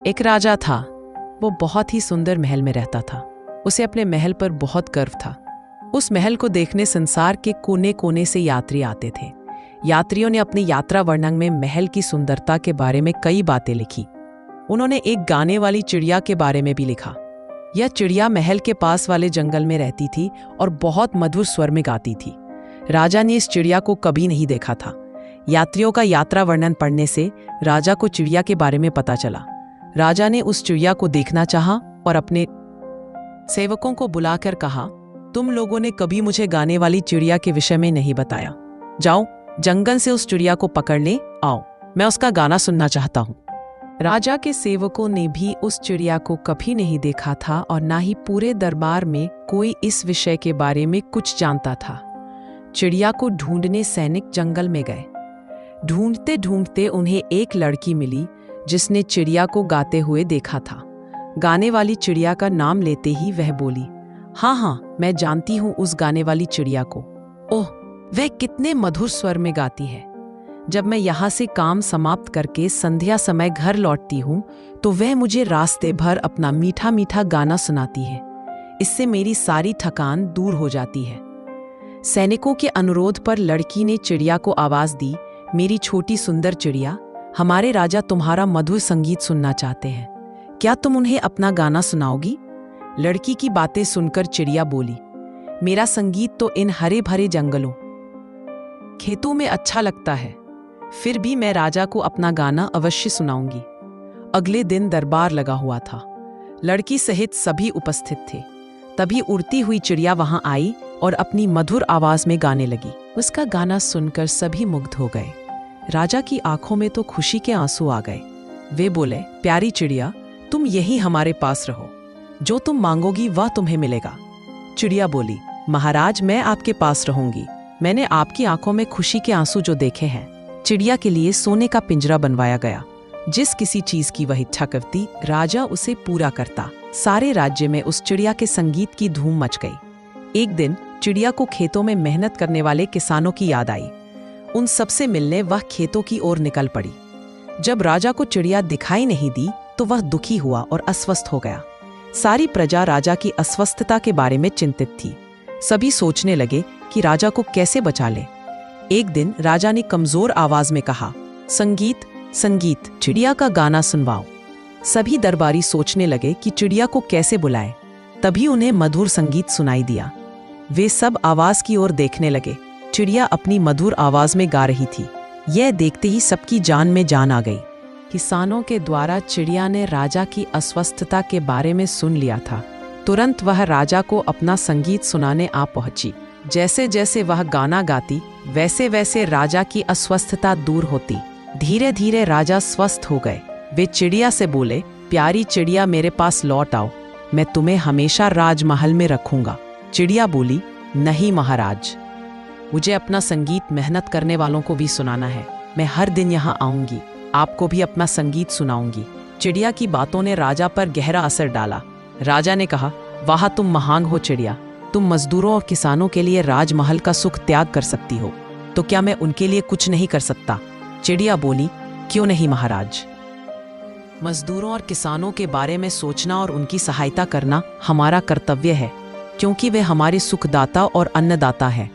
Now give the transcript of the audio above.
एक राजा था। वो बहुत ही सुंदर महल में रहता था। उसे अपने महल पर बहुत गर्व था। उस महल को देखने संसार के कोने कोने से यात्री आते थे। यात्रियों ने अपनी यात्रा वर्णन में महल की सुंदरता के बारे में कई बातें लिखी। उन्होंने एक गाने वाली चिड़िया के बारे में भी लिखा। यह चिड़िया महल के पास वाले जंगल में रहती थी और बहुत मधुर स्वर में गाती थी। राजा ने इस चिड़िया को कभी नहीं देखा था। यात्रियों का यात्रा वर्णन पढ़ने से राजा को चिड़िया के बारे में पता चला। राजा ने उस चिड़िया को देखना चाहा और अपने सेवकों को बुलाकर कहा, तुम लोगों ने कभी मुझे गाने वाली चिड़िया के विषय में नहीं बताया। जाओ, जंगल से उस चिड़िया को पकड़ ले आओ, मैं उसका गाना सुनना चाहता हूँ। राजा के सेवकों ने भी उस चिड़िया को कभी नहीं देखा था और ना ही पूरे दरबार में कोई इस विषय के बारे में कुछ जानता था। चिड़िया को ढूंढने सैनिक जंगल में गए। ढूंढते ढूंढते उन्हें एक लड़की मिली जिसने चिड़िया को गाते हुए देखा था। गाने वाली चिड़िया का नाम लेते ही वह बोली, हाँ हाँ, मैं जानती हूँ उस गाने वाली चिड़िया को। ओह, वह कितने मधुर स्वर में गाती है। जब मैं यहाँ से काम समाप्त करके संध्या समय घर लौटती हूँ तो वह मुझे रास्ते भर अपना मीठा मीठा गाना सुनाती है। इससे मेरी सारी थकान दूर हो जाती है। सैनिकों के अनुरोध पर लड़की ने चिड़िया को आवाज दी, मेरी छोटी सुंदर चिड़िया, हमारे राजा तुम्हारा मधुर संगीत सुनना चाहते हैं। क्या तुम उन्हें अपना गाना सुनाओगी? लड़की की बातें सुनकर चिड़िया बोली, मेरा संगीत तो इन हरे भरे जंगलों खेतों में अच्छा लगता है, फिर भी मैं राजा को अपना गाना अवश्य सुनाऊंगी। अगले दिन दरबार लगा हुआ था। लड़की सहित सभी उपस्थित थे। तभी उड़ती हुई चिड़िया वहां आई और अपनी मधुर आवाज में गाने लगी। उसका गाना सुनकर सभी मुग्ध हो गए। राजा की आंखों में तो खुशी के आंसू आ गए। वे बोले, प्यारी चिड़िया, तुम यहीं हमारे पास रहो, जो तुम मांगोगी वह तुम्हें मिलेगा। चिड़िया बोली, महाराज, मैं आपके पास रहूंगी। मैंने आपकी आंखों में खुशी के आंसू जो देखे हैं। चिड़िया के लिए सोने का पिंजरा बनवाया गया। जिस किसी चीज की वह इच्छा करती, राजा उसे पूरा करता। सारे राज्य में उस चिड़िया के संगीत की धूम मच गई। एक दिन चिड़िया को खेतों में मेहनत करने वाले किसानों की याद आई। उन सबसे मिलने वह खेतों की ओर निकल पड़ी। जब राजा को चिड़िया दिखाई नहीं दी तो वह दुखी हुआ और अस्वस्थ हो गया। सारी प्रजा राजा की अस्वस्थता के बारे में चिंतित थी। सभी सोचने लगे कि राजा को कैसे बचा ले। एक दिन राजा ने कमजोर आवाज में कहा, संगीत संगीत, चिड़िया का गाना सुनवाओ। सभी दरबारी सोचने लगे कि चिड़िया को कैसे बुलाए। तभी उन्हें मधुर संगीत सुनाई दिया। वे सब आवाज की ओर देखने लगे। चिड़िया अपनी मधुर आवाज में गा रही थी। यह देखते ही सबकी जान में जान आ गई। किसानों के द्वारा चिड़िया ने राजा की अस्वस्थता के बारे में सुन लिया था। तुरंत वह राजा को अपना संगीत सुनाने आ पहुंची। जैसे जैसे वह गाना गाती, वैसे वैसे राजा की अस्वस्थता दूर होती। धीरे धीरे राजा स्वस्थ हो गए। वे चिड़िया से बोले, प्यारी चिड़िया, मेरे पास लौट आओ, मैं तुम्हें हमेशा राजमहल में रखूंगा। चिड़िया बोली, नहीं महाराज, मुझे अपना संगीत मेहनत करने वालों को भी सुनाना है। मैं हर दिन यहाँ आऊंगी, आपको भी अपना संगीत सुनाऊंगी। चिड़िया की बातों ने राजा पर गहरा असर डाला। राजा ने कहा, वाह, तुम महान हो चिड़िया। तुम मजदूरों और किसानों के लिए राजमहल का सुख त्याग कर सकती हो, तो क्या मैं उनके लिए कुछ नहीं कर सकता? चिड़िया बोली, क्यों नहीं महाराज। मजदूरों और किसानों के बारे में सोचना और उनकी सहायता करना हमारा कर्तव्य है, क्योंकि वे हमारे सुखदाता और अन्नदाता है।